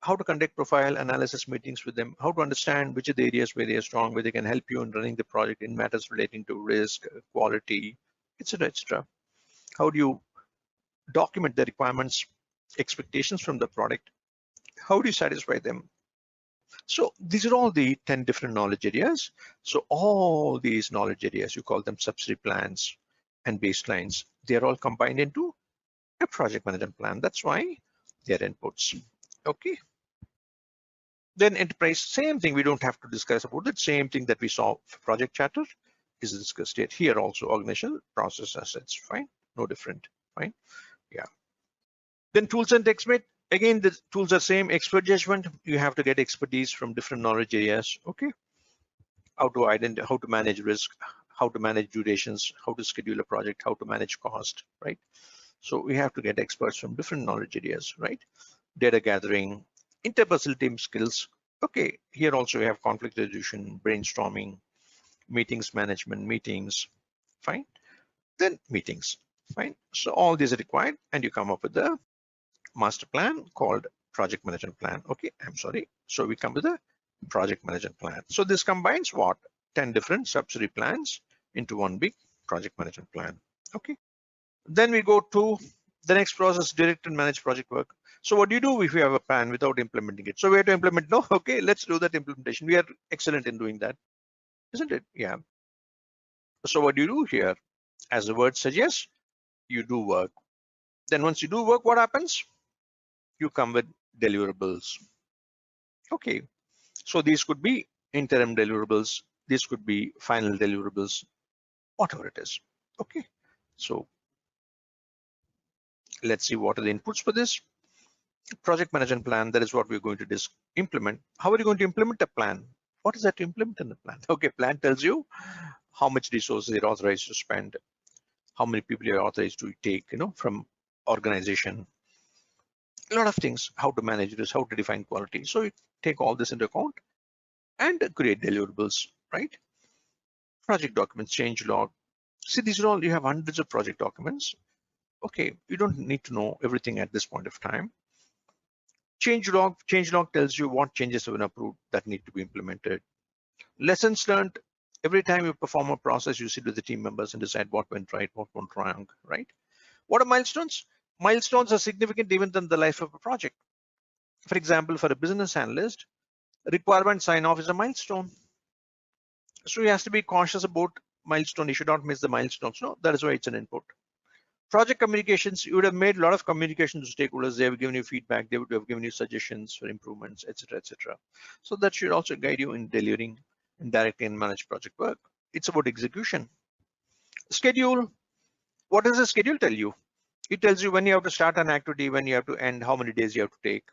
how to conduct profile analysis meetings with them, how to understand which are the areas where they are strong, where they can help you in running the project in matters relating to risk, quality, etc., etc. How do you document the requirements, expectations from the product? How do you satisfy them? So these are all the 10 different knowledge areas. So all these knowledge areas, you call them subsidy plans and baselines. They're all combined into a project management plan. That's why they're inputs. Okay. Then enterprise, same thing. We don't have to discuss about it. Same thing that we saw for project charter. is discussed here. Here also organizational process assets, fine, no different, fine, yeah. Then tools and techniques. Again, the tools are same. Expert judgment, you have to get expertise from different knowledge areas, okay? How to identify, how to manage risk, how to manage durations, how to schedule a project, how to manage cost, right? So we have to get experts from different knowledge areas, right? Data gathering, interpersonal team skills. Okay, here also we have conflict resolution, brainstorming, meetings management, meetings, fine. Then meetings, fine. So all these are required, and you come up with the master plan called project management plan. Okay, I'm sorry. So we come to the project management plan. So this combines what? 10 different subsidiary plans into one big project management plan. Okay. Then we go to the next process, direct and manage project work. So what do you do if you have a plan without implementing it? So we have to implement, no? Okay, let's do that implementation. We are excellent in doing that, isn't it? Yeah. So what do you do here? As the word suggests, you do work. Then once you do work, what happens? You come with deliverables. Okay, so these could be interim deliverables, these could be final deliverables, whatever it is. Okay, so let's see what are the inputs for this project management plan. That is what we're going to implement. How are you going to implement a plan? What is that to implement in the plan? Okay, plan tells you how much resources you're authorized to spend, how many people you're authorized to take, from organization, a lot of things, how to manage this, how to define quality. So you take all this into account and create deliverables, right? Project documents, change log. See, these are all, you have hundreds of project documents. Okay, you don't need to know everything at this point of time. Change log tells you what changes have been approved that need to be implemented. Lessons learned, every time you perform a process, you sit with the team members and decide what went right, what went wrong, right? What are milestones? Milestones are significant even than the life of a project. For example, for a business analyst, requirement sign off is a milestone. So he has to be cautious about milestone. He should not miss the milestones. No, that is why it's an input. Project communications, you would have made a lot of communication to stakeholders. They have given you feedback. They would have given you suggestions for improvements, etc., etc. So that should also guide you in delivering and directing and manage project work. It's about execution. Schedule. What does the schedule tell you? It tells you when you have to start an activity, when you have to end, how many days you have to take,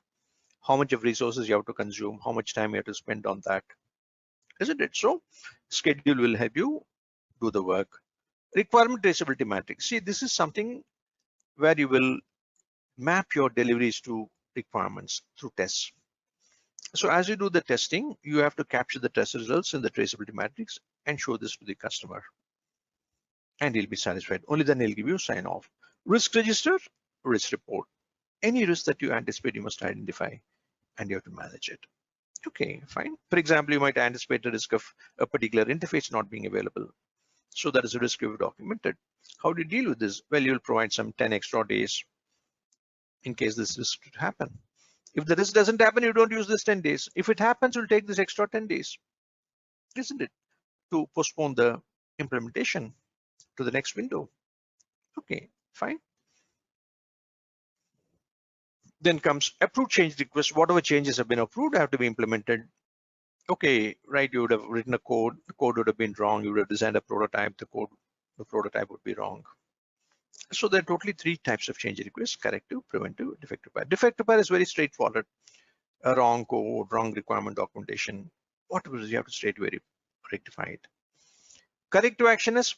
how much of resources you have to consume, how much time you have to spend on that, isn't it? So schedule will help you do the work. Requirement traceability matrix. See, this is something where you will map your deliveries to requirements through tests. So as you do the testing, you have to capture the test results in the traceability matrix and show this to the customer. And he'll be satisfied. Only then he'll give you sign off. Risk register, risk report. Any risk that you anticipate, you must identify and you have to manage it. Okay, fine. For example, you might anticipate the risk of a particular interface not being available. So that is a risk you've documented. How do you deal with this? Well, you'll provide some 10 extra days in case this risk could happen. If the risk doesn't happen, you don't use this 10 days. If it happens, you'll take this extra 10 days, isn't it? To postpone the implementation to the next window. Okay, fine. Then comes approved change request. Whatever changes have been approved have to be implemented. Okay, right, you would have written a code, the code would have been wrong, you would have designed a prototype, the prototype would be wrong. So there are totally 3 types of change requests: corrective, preventive, defective repair. Defective repair is very straightforward. A wrong code, wrong requirement documentation, whatever it is, you have to straightaway rectify it. Corrective action is,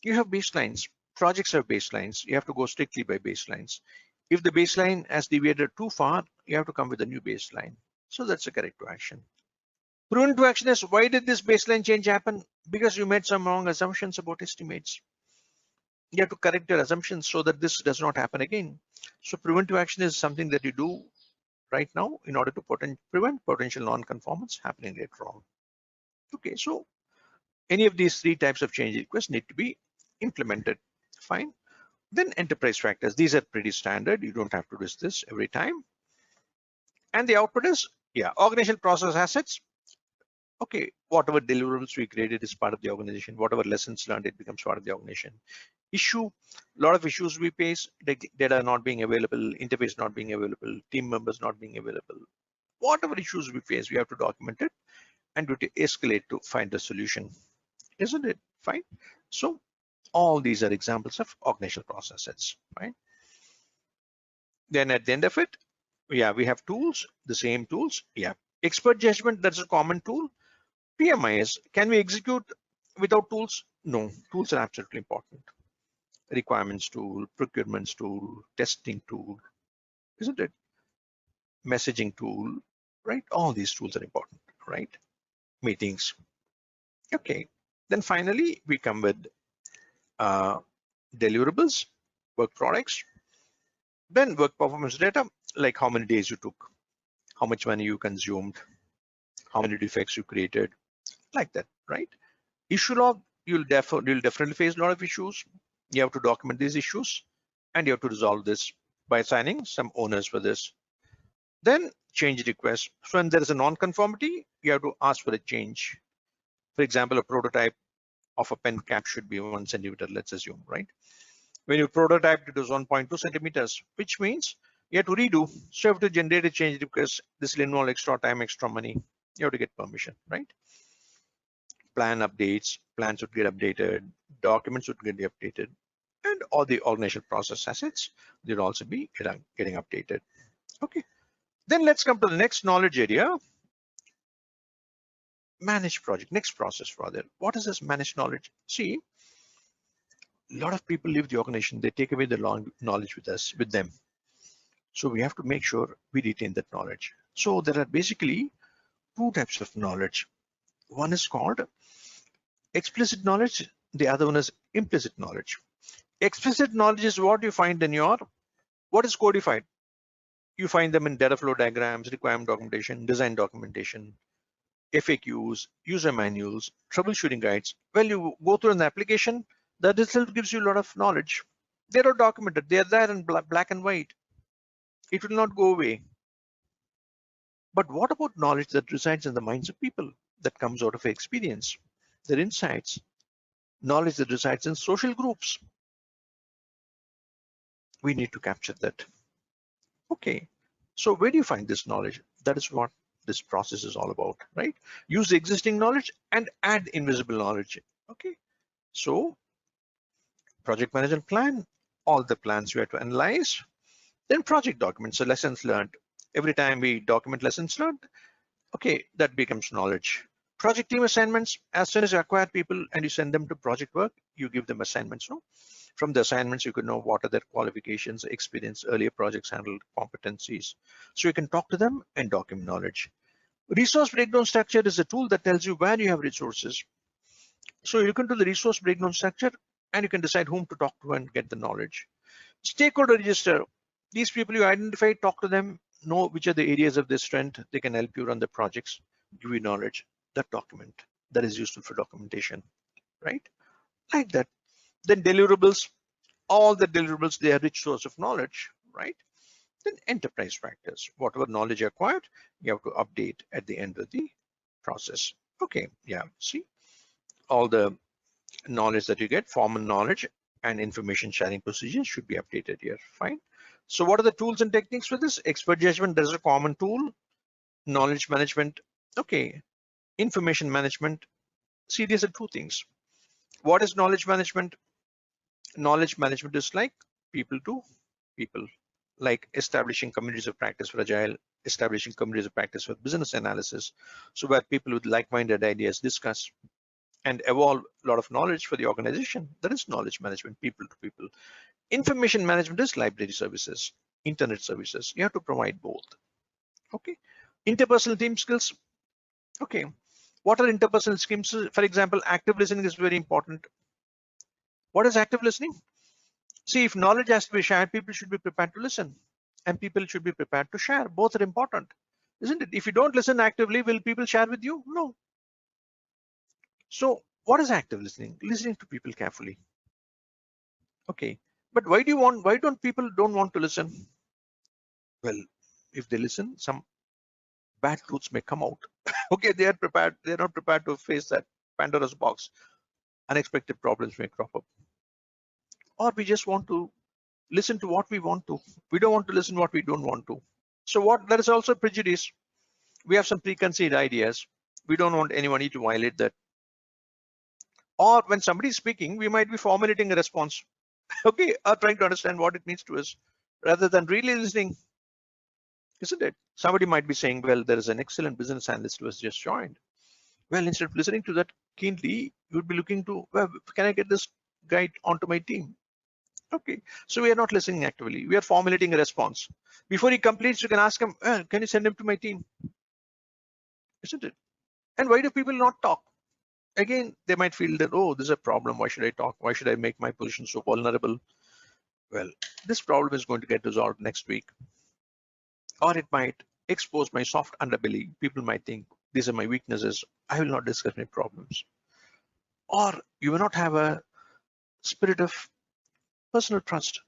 you have baselines. Projects have baselines. You have to go strictly by baselines. If the baseline has deviated too far, you have to come with a new baseline. So that's a corrective action. Preventive action is, why did this baseline change happen? Because you made some wrong assumptions about estimates. You have to correct your assumptions so that this does not happen again. So preventive action is something that you do right now in order to prevent potential non-conformance happening later on. Okay, so any of these 3 types of change requests need to be implemented. Fine. Then enterprise factors. These are pretty standard. You don't have to do this every time. And the output is, yeah, organizational process assets. Okay, whatever deliverables we created is part of the organization. Whatever lessons learned, it becomes part of the organization. Issue, a lot of issues we face, data not being available, interface not being available, team members not being available. Whatever issues we face, we have to document it and to escalate to find the solution, isn't it? Fine. So all these are examples of organizational process sets, right? Then at the end of it, yeah, we have tools, the same tools. Yeah. Expert judgment, that's a common tool. PMIS, can we execute without tools? No, tools are absolutely important. Requirements tool, procurements tool, testing tool, isn't it? Messaging tool, right? All these tools are important, right? Meetings. Okay. Then finally, we come with deliverables, work products, then work performance data, like how many days you took, how much money you consumed, how many defects you created, like that, right? Issue log, you'll definitely face a lot of issues. You have to document these issues and you have to resolve this by assigning some owners for this. Then change request. So when there is a non-conformity, you have to ask for a change. For example, a prototype of a pen cap should be 1 centimeter, let's assume, right? When you prototyped, it was 1.2 centimeters, which means you have to redo. So you have to generate a change request. This will involve extra time, extra money. You have to get permission, right? Plan updates, plans would get updated, documents would get updated, and all the organizational process assets, they'll also be getting updated. Okay, then let's come to the next knowledge area. Manage project, next process rather. What is this managed knowledge? See, a lot of people leave the organization, they take away the knowledge with them. So we have to make sure we retain that knowledge. So there are basically two types of knowledge. One is called explicit knowledge, the other one is implicit knowledge. Explicit knowledge is what you find in what is codified. You find them in data flow diagrams, requirement documentation, design documentation, FAQs, user manuals, troubleshooting guides. Well, you go through an application, that itself gives you a lot of knowledge. They're not documented, they're there in black and white. It will not go away. But what about knowledge that resides in the minds of people, that comes out of experience, their insights, knowledge that resides in social groups? We need to capture that. Okay, so where do you find this knowledge? That is what this process is all about, right? Use the existing knowledge and add invisible knowledge. Okay, so project management plan, all the plans we have to analyze. Then project documents, so lessons learned. Every time we document lessons learned, okay, that becomes knowledge. Project team assignments, as soon as you acquire people and you send them to project work, you give them assignments. No? From the assignments, you could know what are their qualifications, experience, earlier projects handled, competencies. So you can talk to them and document knowledge. Resource breakdown structure is a tool that tells you where you have resources. So you look into the resource breakdown structure and you can decide whom to talk to and get the knowledge. Stakeholder register. These people you identify, talk to them, know which are the areas of their strength. They can help you run the projects, give you knowledge. That document, that is useful for documentation, right? Like that. Then deliverables, all the deliverables, they are rich source of knowledge, right? Then enterprise practice, whatever knowledge you acquired, you have to update at the end of the process. Okay, yeah, see, all the knowledge that you get, formal knowledge and information sharing procedures should be updated here, fine. So what are the tools and techniques for this? Expert judgment, there's a common tool. Knowledge management, okay. Information management, see, these are two things. What is knowledge management? Knowledge management is like people to people, like establishing communities of practice for agile, establishing communities of practice for business analysis. So where people with like-minded ideas discuss and evolve a lot of knowledge for the organization. That is knowledge management, people to people. Information management is library services, internet services. You have to provide both. Okay. Interpersonal team skills. Okay. What are interpersonal skills? For example, active listening is very important. What is active listening? See, if knowledge has to be shared, people should be prepared to listen and people should be prepared to share. Both are important, isn't it? If you don't listen actively, will people share with you? No. So what is active listening? Listening to people carefully. Okay, but why don't people want to listen? Well, if they listen, some bad truths may come out. Okay, they're not prepared to face that Pandora's box. Unexpected problems may crop up. Or we just want to listen to what we want to. We don't want to listen what we don't want to. So there is also prejudice. We have some preconceived ideas. We don't want anybody to violate that. Or when somebody is speaking, we might be formulating a response, okay, or trying to understand what it means to us, rather than really listening, isn't it? Somebody might be saying, well, there is an excellent business analyst who has just joined. Well, instead of listening to that keenly, you would be looking to, well, can I get this guy onto my team? Okay, so we are not listening actively. We are formulating a response. Before he completes, you can ask him, can you send him to my team? Isn't it? And why do people not talk? Again, they might feel that, oh, this is a problem. Why should I talk? Why should I make my position so vulnerable? Well, this problem is going to get resolved next week. Or it might expose my soft underbelly. People might think these are my weaknesses. I will not discuss my problems. Or you will not have a spirit of personal trust.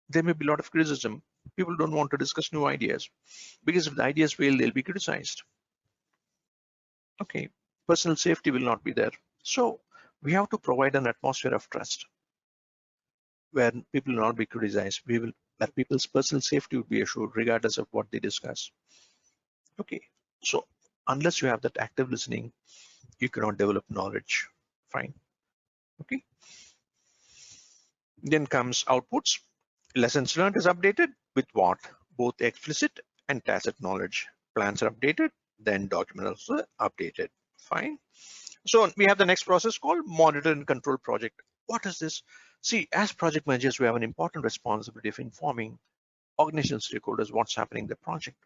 There may be a lot of criticism. People don't want to discuss new ideas because if the ideas fail, they'll be criticized. Okay, personal safety will not be there. So we have to provide an atmosphere of trust where people will not be criticized. Where people's personal safety would be assured regardless of what they discuss. Okay, so unless you have that active listening, you cannot develop knowledge. Fine. Okay. Then comes outputs. Lessons learned is updated with what? Both explicit and tacit knowledge. Plans are updated, then documents are updated. Fine. So we have the next process called monitor and control project. What is this? See, as project managers, we have an important responsibility of informing organizational stakeholders what's happening in the project.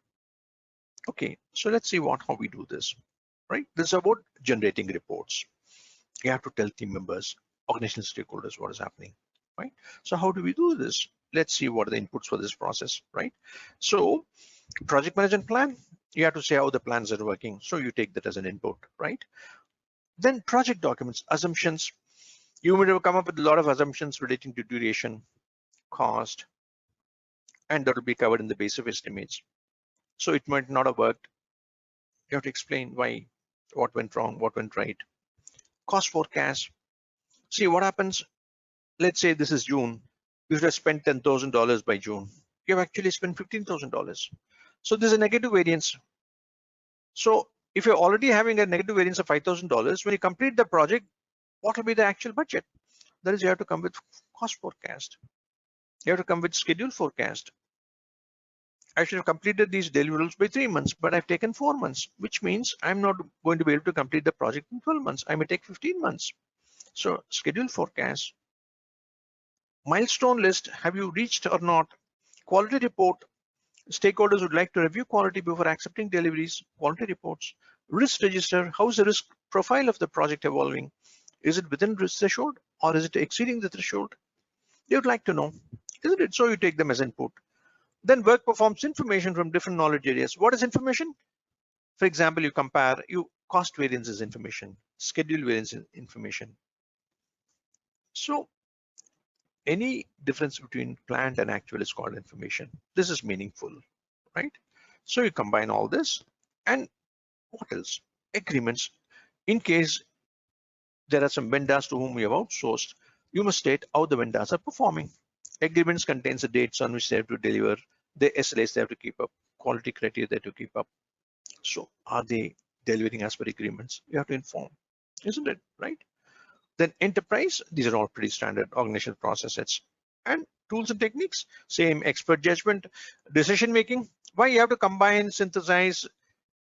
Okay, so let's see how we do this, right? This is about generating reports. You have to tell team members, organizational stakeholders what is happening, right? So how do we do this? Let's see what are the inputs for this process, right? So project management plan, you have to say how the plans are working. So you take that as an input, right? Then project documents, assumptions. You would have come up with a lot of assumptions relating to duration, cost, and that will be covered in the base of estimates. So it might not have worked. You have to explain why, what went wrong, what went right. Cost forecast. See what happens. Let's say this is June. You should have spent $10,000 by June. You have actually spent $15,000. So there's a negative variance. So if you're already having a negative variance of $5,000, when you complete the project, what will be the actual budget? That is, you have to come with cost forecast. You have to come with schedule forecast. I should have completed these deliverables by 3 months, but I've taken 4 months, which means I'm not going to be able to complete the project in 12 months. I may take 15 months. So schedule forecast. Milestone list, have you reached or not? Quality report, stakeholders would like to review quality before accepting deliveries. Quality reports. Risk register, how is the risk profile of the project evolving? Is it within risk threshold or is it exceeding the threshold? They would like to know, isn't it? So you take them as input. Then work performs information from different knowledge areas. What is information? For example, you compare, cost variance is information, schedule variance is information. So any difference between planned and actual is called information. This is meaningful, right? So you combine all this, and what else? Agreements. In case there are some vendors to whom you have outsourced, you must state how the vendors are performing. Agreements contains the dates on which they have to deliver, the SLAs they have to keep up, quality criteria they have to keep up. So are they delivering as per agreements? You have to inform, isn't it, right? Then enterprise, these are all pretty standard organizational processes. And tools and techniques, same expert judgment, decision making. Why you have to combine, synthesize,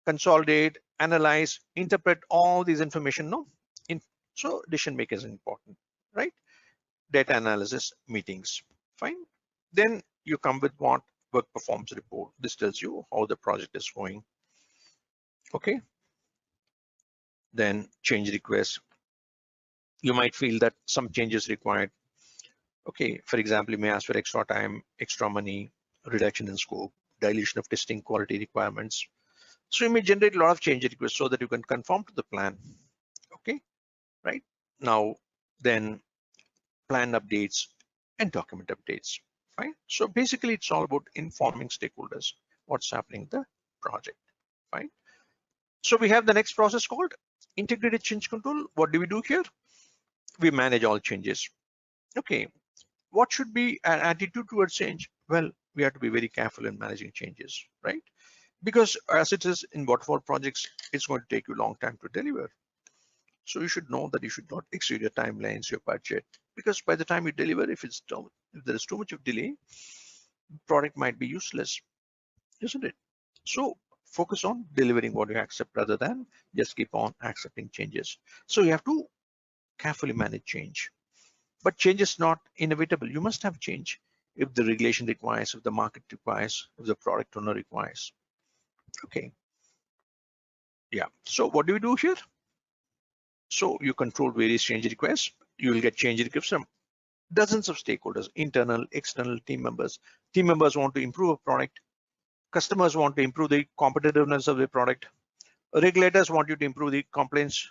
consolidate, analyze, interpret all these information, no? So decision making is important, right? Data analysis, meetings, fine. Then you come with what? Work performance report. This tells you how the project is going. Okay. Then change request. You might feel that some changes required. Okay, for example, you may ask for extra time, extra money, reduction in scope, dilution of testing quality requirements. So you may generate a lot of change requests so that you can conform to the plan. Okay, right? Now, then plan updates and document updates. Fine. So basically, it's all about informing stakeholders what's happening in the project. Fine. So we have the next process called integrated change control. What do we do here? We manage all changes. Okay. What should be an attitude towards change? Well, we have to be very careful in managing changes, right? Because as it is in waterfall projects, it's going to take you a long time to deliver. So you should know that you should not exceed your timelines, your budget, because by the time you deliver, if there is too much of delay, product might be useless, isn't it? So focus on delivering what you accept rather than just keep on accepting changes. So you have to carefully manage change. But change is not inevitable. You must have change if the regulation requires, if the market requires, if the product owner requires. Okay. Yeah. So what do we do here? So you control various change requests. You will get change requests from dozens of stakeholders, internal, external team members. Team members want to improve a product. Customers want to improve the competitiveness of the product. Regulators want you to improve the compliance,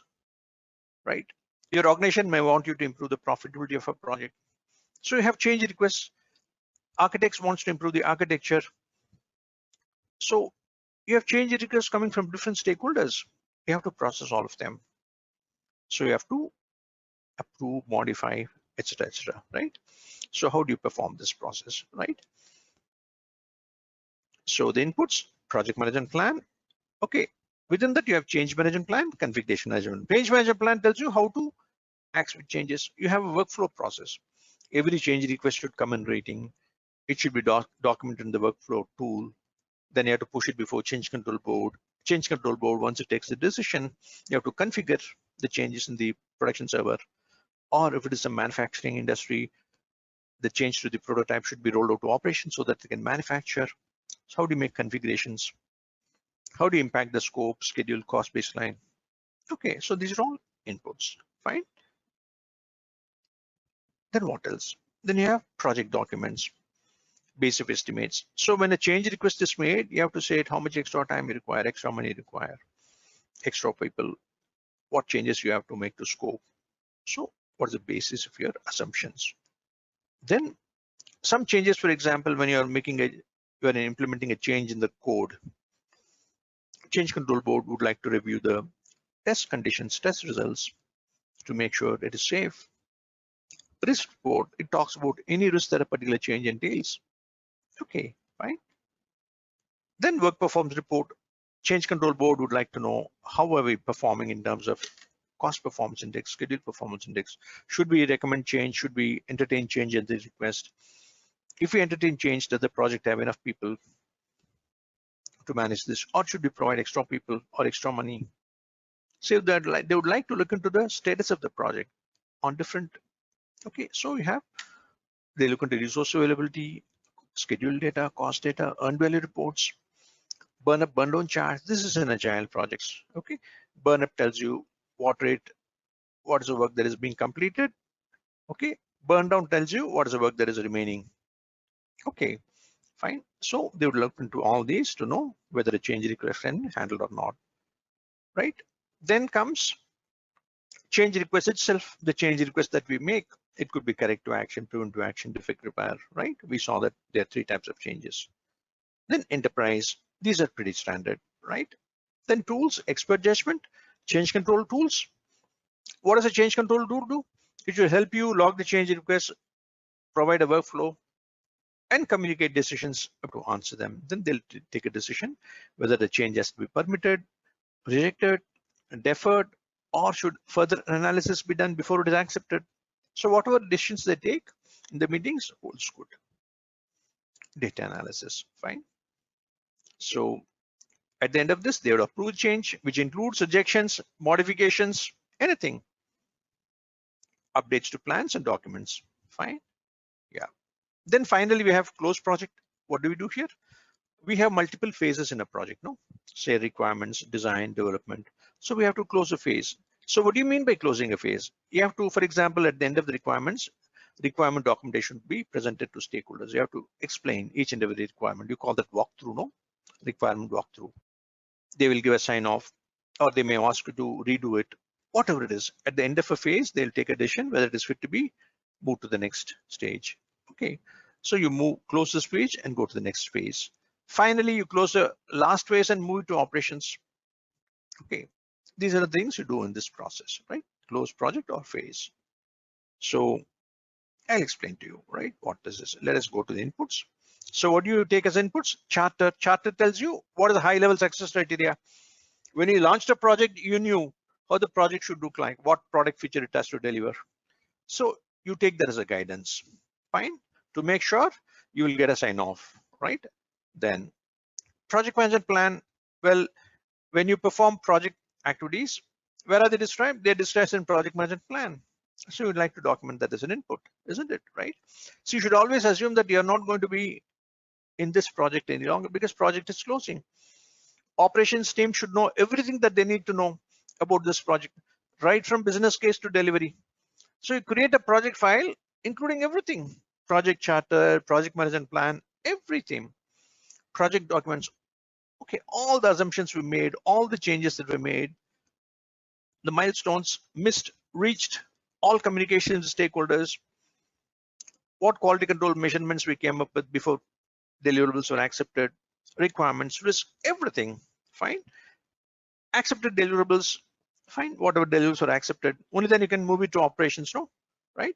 right? Your organization may want you to improve the profitability of a project. So you have change requests. Architects wants to improve the architecture. So you have change requests coming from different stakeholders. You have to process all of them. So you have to approve, modify, etc., right? So how do you perform this process, right? So the inputs, project management plan. Okay, within that you have change management plan, configuration management. Change management plan tells you how to act with changes. You have a workflow process. Every change request should come in rating. It should be documented in the workflow tool. Then you have to push it before change control board. Change control board, once it takes the decision, you have to configure the changes in the production server. Or if it is a manufacturing industry, the change to the prototype should be rolled out to operations so that they can manufacture. So how do you make configurations? How do you impact the scope, schedule, cost baseline? Okay, so these are all inputs, fine. Then what else? Then you have project documents, basic estimates. So when a change request is made, you have to say how much extra time you require, extra money you require, extra people, what changes you have to make to scope. So what's the basis of your assumptions? Then some changes, for example, when you are implementing a change in the code, change control board would like to review the test conditions, test results to make sure it is safe. Risk report, it talks about any risk that a particular change entails. Okay, fine. Then work performance report, change control board would like to know how are we performing in terms of cost performance index, schedule performance index. Should we recommend change? Should we entertain change at the request? If we entertain change, does the project have enough people to manage this, or should we provide extra people or extra money? So that they would like to look into the status of the project on different. Okay, so you have they look into resource availability, schedule data, cost data, earned value reports, burn up, burn down charts. This is an agile projects. Okay, burn up tells you what rate, what is the work that is being completed. Okay, burn down tells you what is the work that is remaining. Okay, fine. So they would look into all these to know whether a change request can be handled or not, right? Then comes change request itself. The change request that we make, it could be corrective action, preventive action, defect repair, right? We saw that there are 3 types of changes. Then enterprise, these are pretty standard, right? Then tools, expert judgment, change control tools. What does a change control tool do? It will help you log the change request, provide a workflow, and communicate decisions to answer them. Then they'll take a decision whether the change has to be permitted, rejected, deferred, or should further analysis be done before it is accepted. So whatever decisions they take in the meetings holds good. Data analysis, fine. So at the end of this, they would approve change, which includes rejections, modifications, anything. Updates to plans and documents, fine. Yeah. Then finally, we have close project. What do we do here? We have multiple phases in a project, no? Say requirements, design, development. So we have to close a phase. So what do you mean by closing a phase? You have to, for example, at the end of the requirements, requirement documentation be presented to stakeholders. You have to explain each and every requirement. You call that walkthrough, no? Requirement walkthrough. They will give a sign off, or they may ask you to redo it, whatever it is. At the end of a phase, they'll take a decision whether it is fit to be moved to the next stage. Okay, so you close this page and go to the next phase. Finally, you close the last phase and move to operations. Okay, these are the things you do in this process, right? Close project or phase. So I'll explain to you, right? What is this? Let us go to the inputs. So what do you take as inputs? Charter. Charter tells you what is the high level success criteria. When you launched a project, you knew how the project should look like, what product feature it has to deliver. So you take that as a guidance, fine, to make sure you will get a sign off, right? Then project management plan, well, when you perform project activities, where are they described? They're described in project management plan. So you'd like to document that as an input, isn't it, right? So you should always assume that you're not going to be in this project any longer because project is closing. Operations team should know everything that they need to know about this project, right from business case to delivery. So you create a project file, including everything, project charter, project management plan, everything, project documents. Okay, all the assumptions we made, all the changes that were made, the milestones missed, reached, all communications with stakeholders, what quality control measurements we came up with before deliverables were accepted, requirements, risk, everything, fine. Accepted deliverables, fine, whatever deliverables were accepted, only then you can move it to operations, no, right?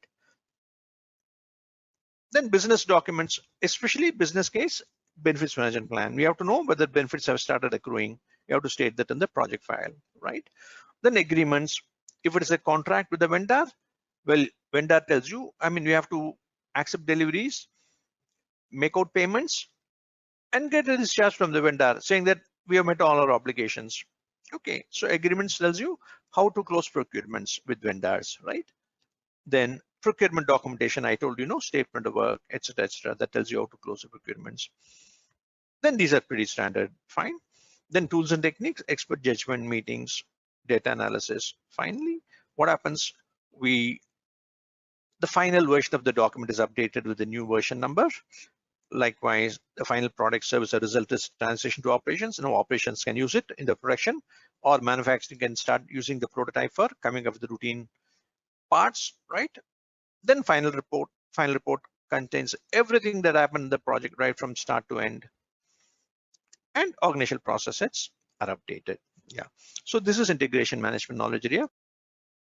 Then business documents, especially business case, benefits management plan. We have to know whether benefits have started accruing. You have to state that in the project file, right? Then agreements, if it is a contract with the vendor, well, vendor tells you, I mean, we have to accept deliveries, make out payments, and get a discharge from the vendor saying that we have met all our obligations. Okay, so agreements tells you how to close procurements with vendors, right? Then procurement documentation, I told you, no, statement of work, etc., etc. That tells you how to close the procurements. Then these are pretty standard, fine. Then tools and techniques, expert judgment meetings, data analysis. Finally, what happens? The final version of the document is updated with the new version number. Likewise, the final product service or result is transition to operations. Now operations can use it in the production, or manufacturing can start using the prototype for coming up with the routine parts, right? Then final report contains everything that happened in the project right from start to end, and organizational process sets are updated. Yeah, so this is integration management knowledge area.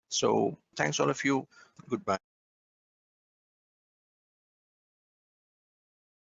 So thanks all of you. Goodbye.